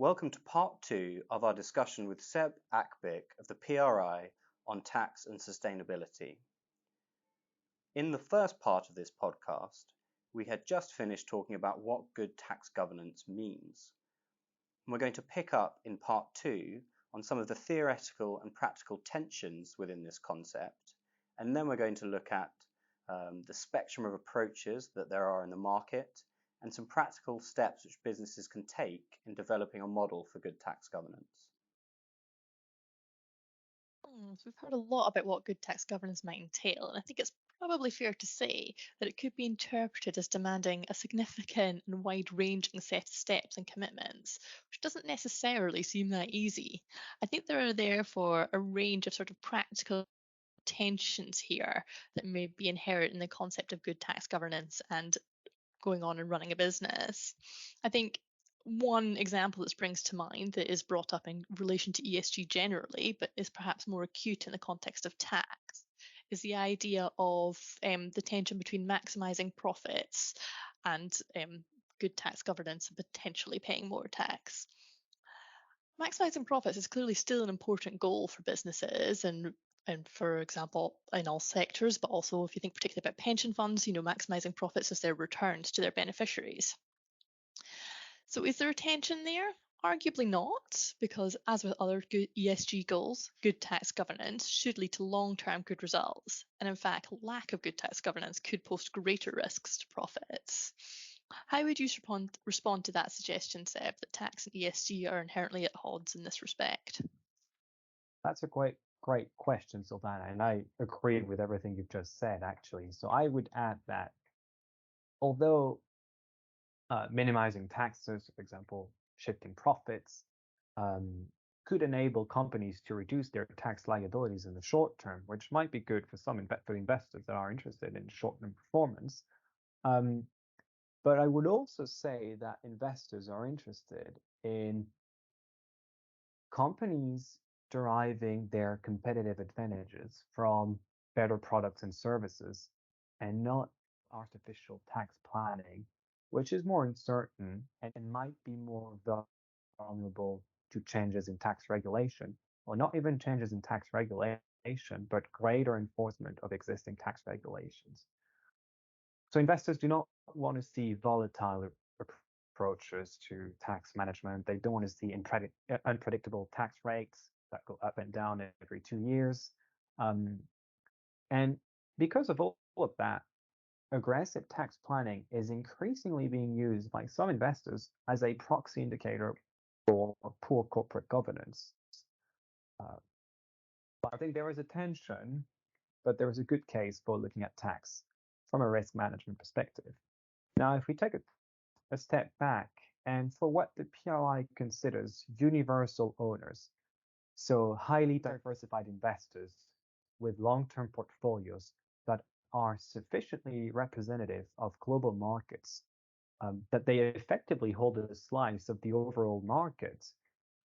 Welcome to part 2 of our discussion with Seb Akbik of the PRI on tax and sustainability. In the first part of this podcast, we had just finished talking about what good tax governance means. And we're going to pick up in part 2 on some of the theoretical and practical tensions within this concept, and then we're going to look at the spectrum of approaches that there are in the market and some practical steps which businesses can take in developing a model for good tax governance. So we've heard a lot about what good tax governance might entail, and I think it's probably fair to say that it could be interpreted as demanding a significant and wide-ranging set of steps and commitments, which doesn't necessarily seem that easy. I think there are therefore a range of sort of practical tensions here that may be inherent in the concept of good tax governance and going on and running a business. I think one example that springs to mind that is brought up in relation to ESG generally, but is perhaps more acute in the context of tax, is the idea of the tension between maximizing profits and good tax governance and potentially paying more tax. Maximizing profits is clearly still an important goal for businesses and for example, in all sectors, but also if you think particularly about pension funds, maximizing profits as their returns to their beneficiaries. So is there a tension there? Arguably not, because as with other good ESG goals, good tax governance should lead to long-term good results. And in fact, lack of good tax governance could pose greater risks to profits. How would you respond to that suggestion, Seb, that tax and ESG are inherently at odds in this respect? That's a great question, Sylvana, and I agree with everything you've just said, actually. So I would add that although minimizing taxes, for example, shifting profits, could enable companies to reduce their tax liabilities in the short term, which might be good for some for investors that are interested in short-term performance. But I would also say that investors are interested in companies deriving their competitive advantages from better products and services and not artificial tax planning, which is more uncertain and might be more vulnerable to changes in tax regulation, or not even changes in tax regulation, but greater enforcement of existing tax regulations. So investors do not want to see volatile approaches to tax management. They don't want to see unpredictable tax rates that go up and down every 2 years. And because of all of that, aggressive tax planning is increasingly being used by some investors as a proxy indicator for poor corporate governance. I think there is a tension, but there is a good case for looking at tax from a risk management perspective. Now, if we take a step back and for what the PRI considers universal owners, so highly diversified investors with long-term portfolios that are sufficiently representative of global markets, that they effectively hold a slice of the overall market,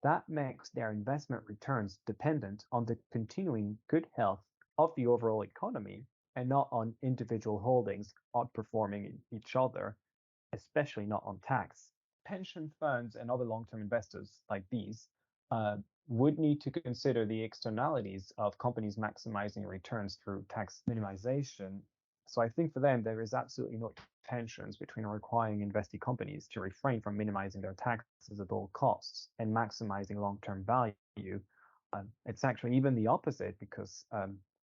that makes their investment returns dependent on the continuing good health of the overall economy and not on individual holdings outperforming each other, especially not on tax. Pension funds and other long-term investors like these would need to consider the externalities of companies maximizing returns through tax minimization. So I think for them, there is absolutely no tensions between requiring investee companies to refrain from minimizing their taxes at all costs and maximizing long-term value. It's actually even the opposite, because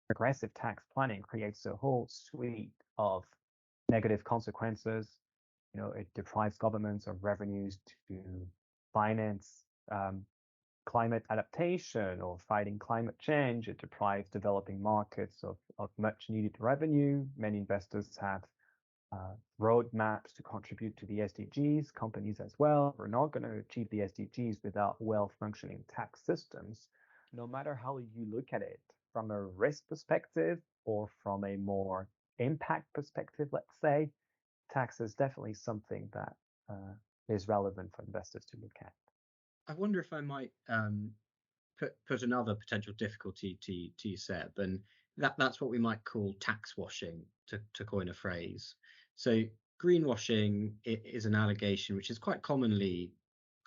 aggressive tax planning creates a whole suite of negative consequences. It deprives governments of revenues to finance climate adaptation or fighting climate change. It deprives developing markets of much needed revenue. Many investors have roadmaps to contribute to the SDGs, companies as well. We're not going to achieve the SDGs without well-functioning tax systems. No matter how you look at it, from a risk perspective or from a more impact perspective, let's say, tax is definitely something that is relevant for investors to look at. I wonder if I might put another potential difficulty to you, Seb, and that's what we might call tax washing, to coin a phrase. So greenwashing is an allegation which is quite commonly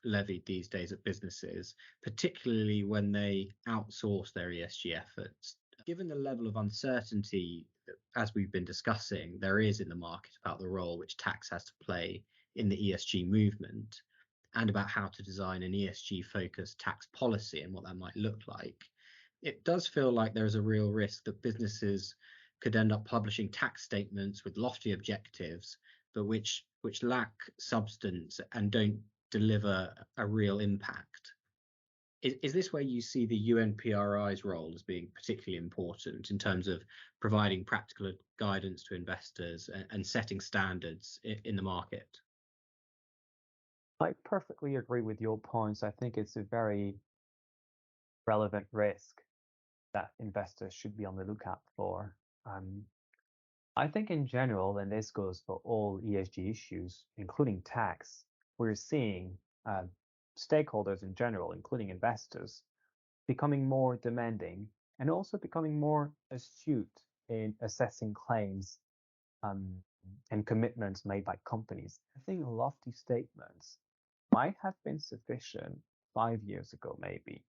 levied these days at businesses, particularly when they outsource their ESG efforts. Given the level of uncertainty, as we've been discussing, there is in the market about the role which tax has to play in the ESG movement, and about how to design an ESG-focused tax policy and what that might look like, it does feel like there is a real risk that businesses could end up publishing tax statements with lofty objectives, but which lack substance and don't deliver a real impact. Is this where you see the UNPRI's role as being particularly important in terms of providing practical guidance to investors and setting standards in the market? I perfectly agree with your points. I think it's a very relevant risk that investors should be on the lookout for. I think in general, and this goes for all ESG issues, including tax, we're seeing stakeholders in general, including investors, becoming more demanding and also becoming more astute in assessing claims and commitments made by companies. I think lofty statements might have been sufficient 5 years ago, maybe.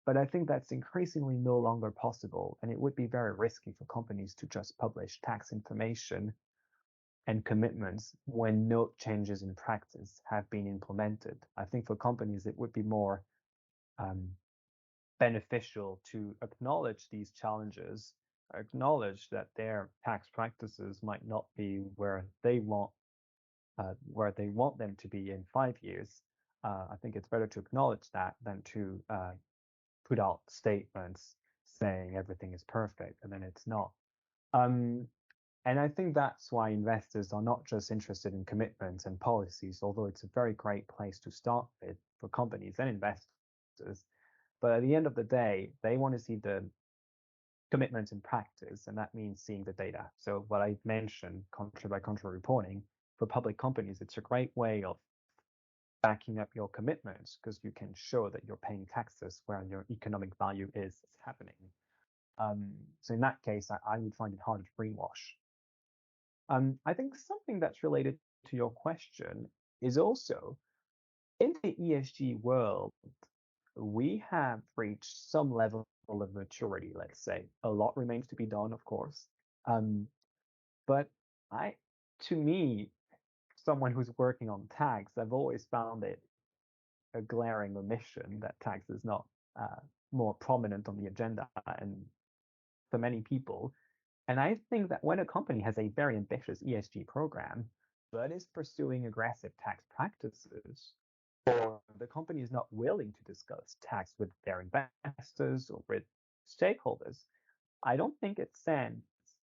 But I think that's increasingly no longer possible, and it would be very risky for companies to just publish tax information and commitments when no changes in practice have been implemented. I think for companies, it would be more beneficial to acknowledge these challenges, acknowledge that their tax practices might not be where they want them to be in 5 years. I think it's better to acknowledge that than to put out statements saying everything is perfect and then it's not. And I think that's why investors are not just interested in commitments and policies, although it's a very great place to start with for companies and investors. But at the end of the day, they want to see the commitments in practice, and that means seeing the data. So what I mentioned, country by country reporting, for public companies, it's a great way of backing up your commitments because you can show that you're paying taxes where your economic value is happening. So in that case, I would find it harder to greenwash. I think something that's related to your question is also in the ESG world, we have reached some level of maturity, let's say. A lot remains to be done, of course. But to me, someone who's working on tax, I've always found it a glaring omission that tax is not more prominent on the agenda and for many people. And I think that when a company has a very ambitious ESG program, but is pursuing aggressive tax practices, or the company is not willing to discuss tax with their investors or with stakeholders, I don't think it sends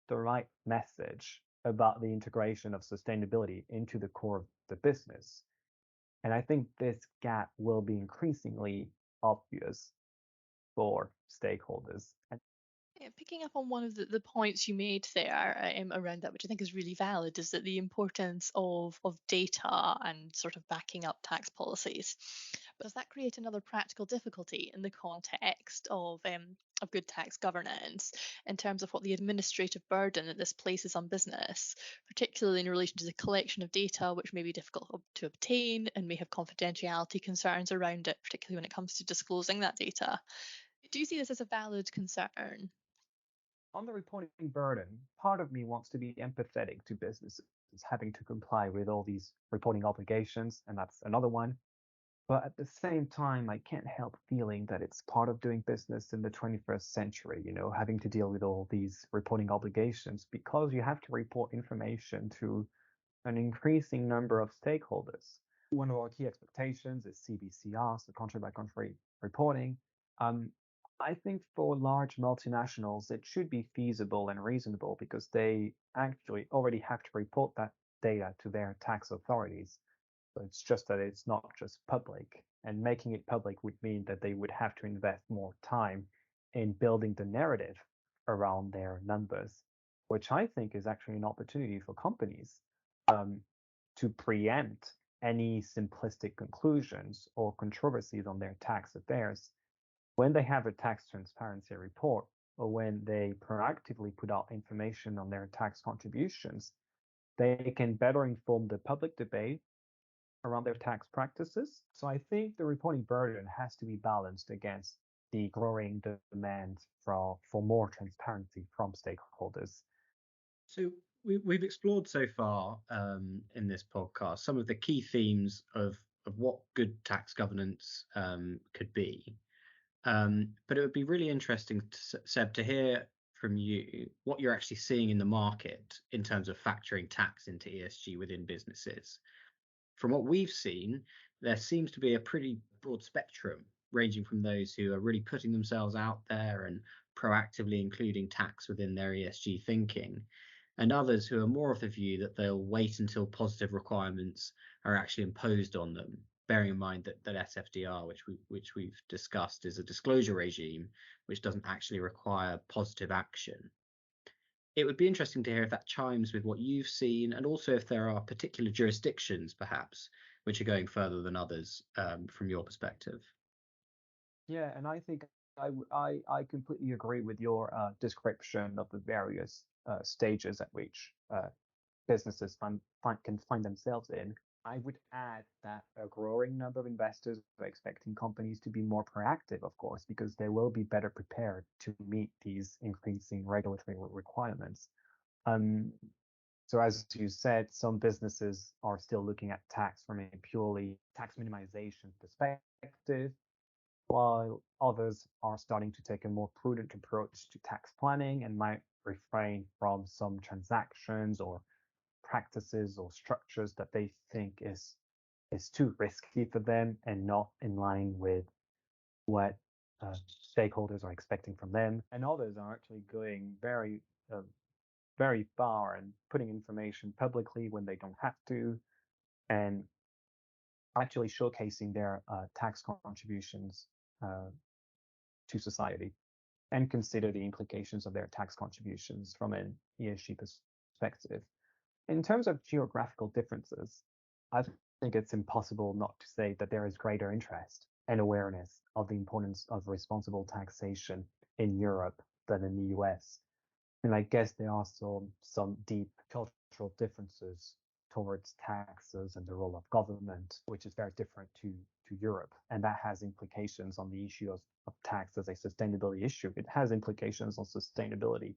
the right message about the integration of sustainability into the core of the business. And I think this gap will be increasingly obvious for stakeholders. Yeah, picking up on one of the points you made there around that, which I think is really valid, is that the importance of data and sort of backing up tax policies. But does that create another practical difficulty in the context of good tax governance in terms of what the administrative burden that this places on business, particularly in relation to the collection of data, which may be difficult to obtain and may have confidentiality concerns around it, particularly when it comes to disclosing that data? Do you see this as a valid concern? On the reporting burden, part of me wants to be empathetic to businesses having to comply with all these reporting obligations, and that's another one. But at the same time, I can't help feeling that it's part of doing business in the 21st century, having to deal with all these reporting obligations because you have to report information to an increasing number of stakeholders. One of our key expectations is CBCR, so country by country reporting. I think for large multinationals, it should be feasible and reasonable because they actually already have to report that data to their tax authorities. So it's just that it's not just public. And making it public would mean that they would have to invest more time in building the narrative around their numbers, which I think is actually an opportunity for companies to preempt any simplistic conclusions or controversies on their tax affairs. When they have a tax transparency report or when they proactively put out information on their tax contributions, they can better inform the public debate around their tax practices. So I think the reporting burden has to be balanced against the growing demand for more transparency from stakeholders. So we've explored so far in this podcast some of the key themes of what good tax governance could be. But it would be really interesting, Seb, to hear from you what you're actually seeing in the market in terms of factoring tax into ESG within businesses. From what we've seen, there seems to be a pretty broad spectrum, ranging from those who are really putting themselves out there and proactively including tax within their ESG thinking, and others who are more of the view that they'll wait until positive requirements are actually imposed on them, bearing in mind that SFDR, which we've discussed, is a disclosure regime which doesn't actually require positive action. It would be interesting to hear if that chimes with what you've seen, and also if there are particular jurisdictions, perhaps, which are going further than others from your perspective. Yeah, and I think I completely agree with your description of the various stages at which businesses can find themselves in. I would add that a growing number of investors are expecting companies to be more proactive, of course, because they will be better prepared to meet these increasing regulatory requirements. Um, so as you said, some businesses are still looking at tax from a purely tax minimization perspective, while others are starting to take a more prudent approach to tax planning and might refrain from some transactions or practices or structures that they think is too risky for them and not in line with what stakeholders are expecting from them. And others are actually going very far and putting information publicly when they don't have to, and actually showcasing their tax contributions to society, and consider the implications of their tax contributions from an ESG perspective. In terms of geographical differences, I think it's impossible not to say that there is greater interest and awareness of the importance of responsible taxation in Europe than in the US. And I guess there are some deep cultural differences towards taxes and the role of government, which is very different to Europe. And that has implications on the issue of tax as a sustainability issue. It has implications on sustainability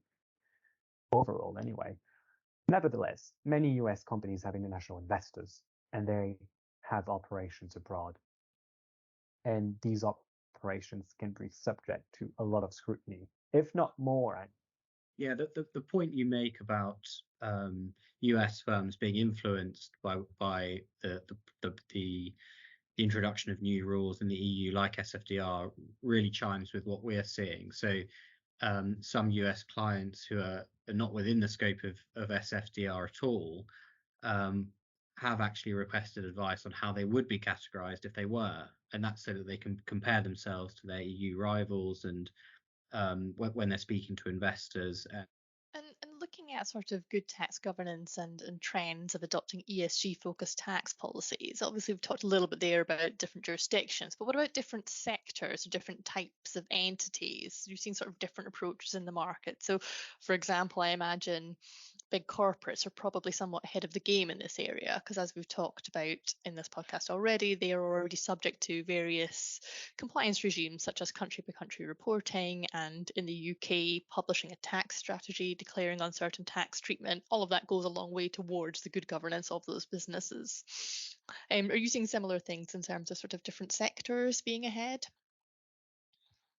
overall, anyway. Nevertheless, many US companies have international investors and they have operations abroad. And these operations can be subject to a lot of scrutiny, if not more. Yeah, the point you make about US firms being influenced by the introduction of new rules in the EU like SFDR really chimes with what we're seeing. So some US clients who are not within the scope of SFDR at all have actually requested advice on how they would be categorized if they were, and that's so that they can compare themselves to their EU rivals and when they're speaking to investors. And looking at sort of good tax governance and trends of adopting ESG focused tax policies, obviously we've talked a little bit there about different jurisdictions, but what about different sectors or different types of entities? You've seen sort of different approaches in the market. So, for example, I imagine big corporates are probably somewhat ahead of the game in this area because, as we've talked about in this podcast already, they are already subject to various compliance regimes such as country by country reporting, and in the UK publishing a tax strategy, declaring uncertain tax treatment. All of that goes a long way towards the good governance of those businesses. Are you seeing similar things in terms of sort of different sectors being ahead?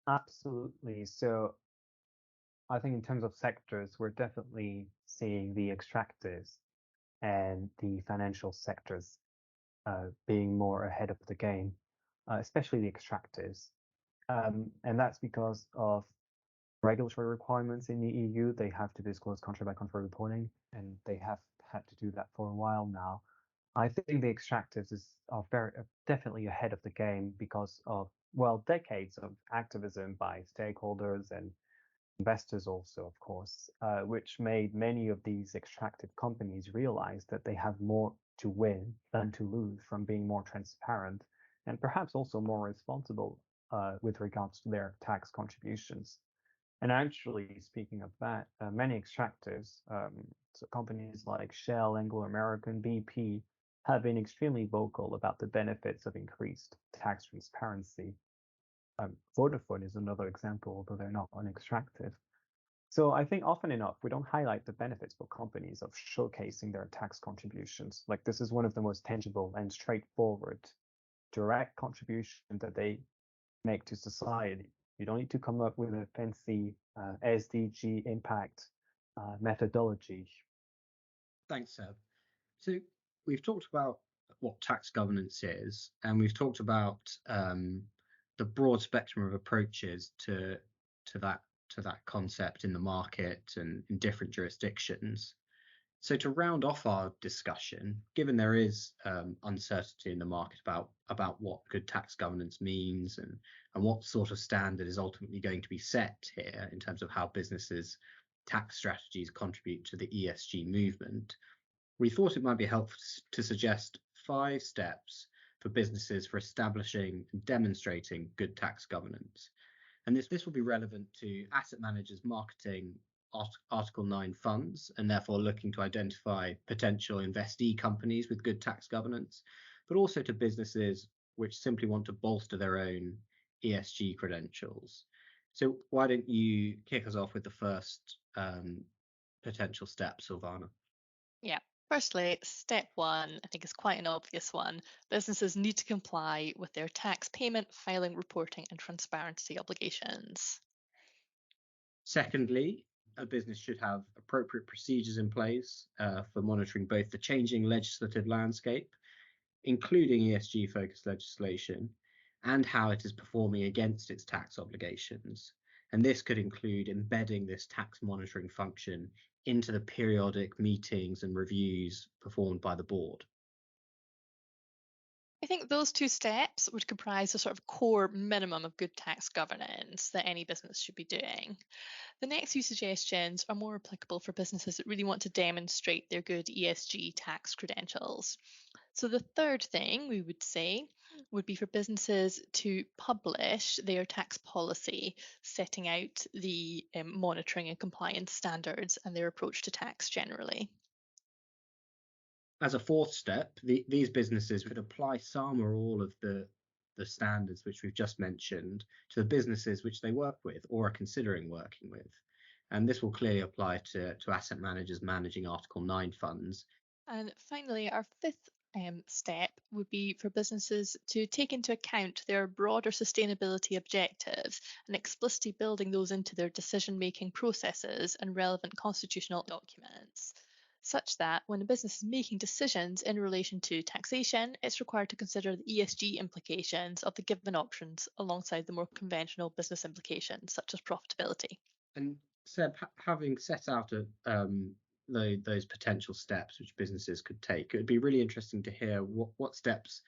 Absolutely. So I think in terms of sectors, we're definitely seeing the extractives and the financial sectors being more ahead of the game, especially the extractives. And that's because of regulatory requirements in the EU. They have to disclose country by country reporting, and they have had to do that for a while now. I think the extractives are definitely ahead of the game because of, well, decades of activism by stakeholders and investors also, of course, which made many of these extractive companies realize that they have more to win than to lose from being more transparent and perhaps also more responsible with regards to their tax contributions. And actually, speaking of that, many extractives, so companies like Shell, Anglo American, BP, have been extremely vocal about the benefits of increased tax transparency. Vodafone is another example, although they're not unextractive. So I think often enough, we don't highlight the benefits for companies of showcasing their tax contributions. Like this is one of the most tangible and straightforward direct contribution that they make to society. You don't need to come up with a fancy SDG impact methodology. Thanks, Seb. So we've talked about what tax governance is, and we've talked about the broad spectrum of approaches to that concept in the market and in different jurisdictions. So to round off our discussion, given there is uncertainty in the market about what good tax governance means and what sort of standard is ultimately going to be set here in terms of how businesses' tax strategies contribute to the ESG movement, we thought it might be helpful to suggest 5 steps for businesses for establishing and demonstrating good tax governance. And this will be relevant to asset managers marketing Article 9 funds and therefore looking to identify potential investee companies with good tax governance, but also to businesses which simply want to bolster their own ESG credentials. So why don't you kick us off with the first potential step, Silvana? Yeah. Firstly, step 1, I think is quite an obvious one. Businesses need to comply with their tax payment, filing, reporting, and transparency obligations. Secondly, a business should have appropriate procedures in place for monitoring both the changing legislative landscape, including ESG-focused legislation, and how it is performing against its tax obligations. And this could include embedding this tax monitoring function into the periodic meetings and reviews performed by the board. I think those 2 steps would comprise a sort of core minimum of good tax governance that any business should be doing. The next few suggestions are more applicable for businesses that really want to demonstrate their good ESG tax credentials. So the third thing we would say would be for businesses to publish their tax policy, setting out the monitoring and compliance standards and their approach to tax generally. As a fourth step, these businesses would apply some or all of the standards which we've just mentioned to the businesses which they work with or are considering working with. And this will clearly apply to asset managers managing Article 9 funds. And finally, our fifth step would be for businesses to take into account their broader sustainability objectives and explicitly building those into their decision-making processes and relevant constitutional documents, such that when a business is making decisions in relation to taxation, it's required to consider the ESG implications of the given options alongside the more conventional business implications, such as profitability. And Seb, having set out those potential steps which businesses could take, it would be really interesting to hear what steps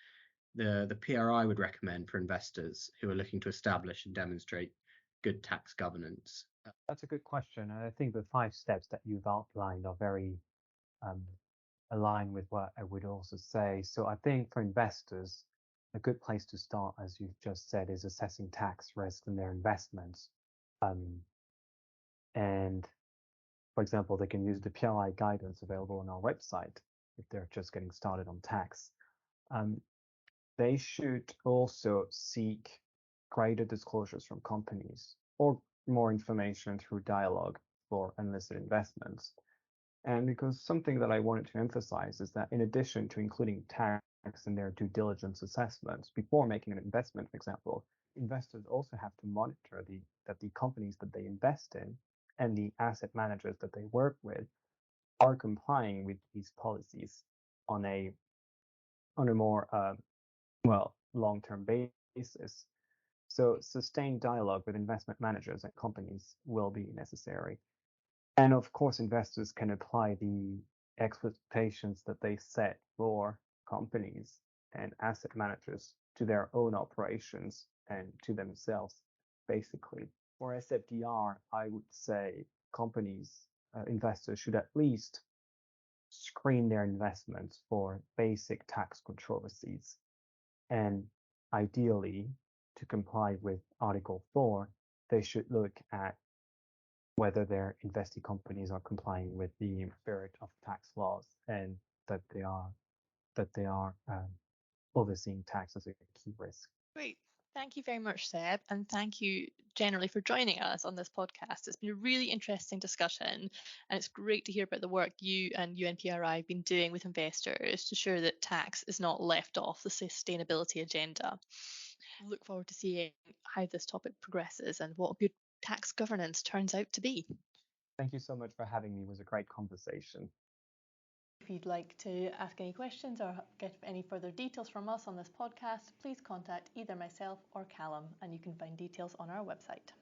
the PRI would recommend for investors who are looking to establish and demonstrate good tax governance. That's a good question. And I think the 5 steps that you've outlined are very aligned with what I would also say. So I think for investors, a good place to start, as you've just said, is assessing tax risk in their investments. And for example, they can use the PRI guidance available on our website if they're just getting started on tax. They should also seek greater disclosures from companies or more information through dialogue for unlisted investments. And because something that I wanted to emphasize is that in addition to including tax in their due diligence assessments before making an investment, for example, investors also have to monitor that the companies that they invest in and the asset managers that they work with are complying with these policies on a more long-term basis. So sustained dialogue with investment managers and companies will be necessary. And of course, investors can apply the expectations that they set for companies and asset managers to their own operations and to themselves, basically. For SFDR, I would say investors should at least screen their investments for basic tax controversies. And ideally, to comply with Article 4, they should look at whether their investee companies are complying with the spirit of tax laws and that they are that they are overseeing tax as a key risk. Great. Thank you very much, Seb, and thank you generally for joining us on this podcast. It's been a really interesting discussion, and it's great to hear about the work you and UNPRI have been doing with investors to ensure that tax is not left off the sustainability agenda. Look forward to seeing how this topic progresses and what good tax governance turns out to be. Thank you so much for having me. It was a great conversation. If you'd like to ask any questions or get any further details from us on this podcast, please contact either myself or Callum, and you can find details on our website.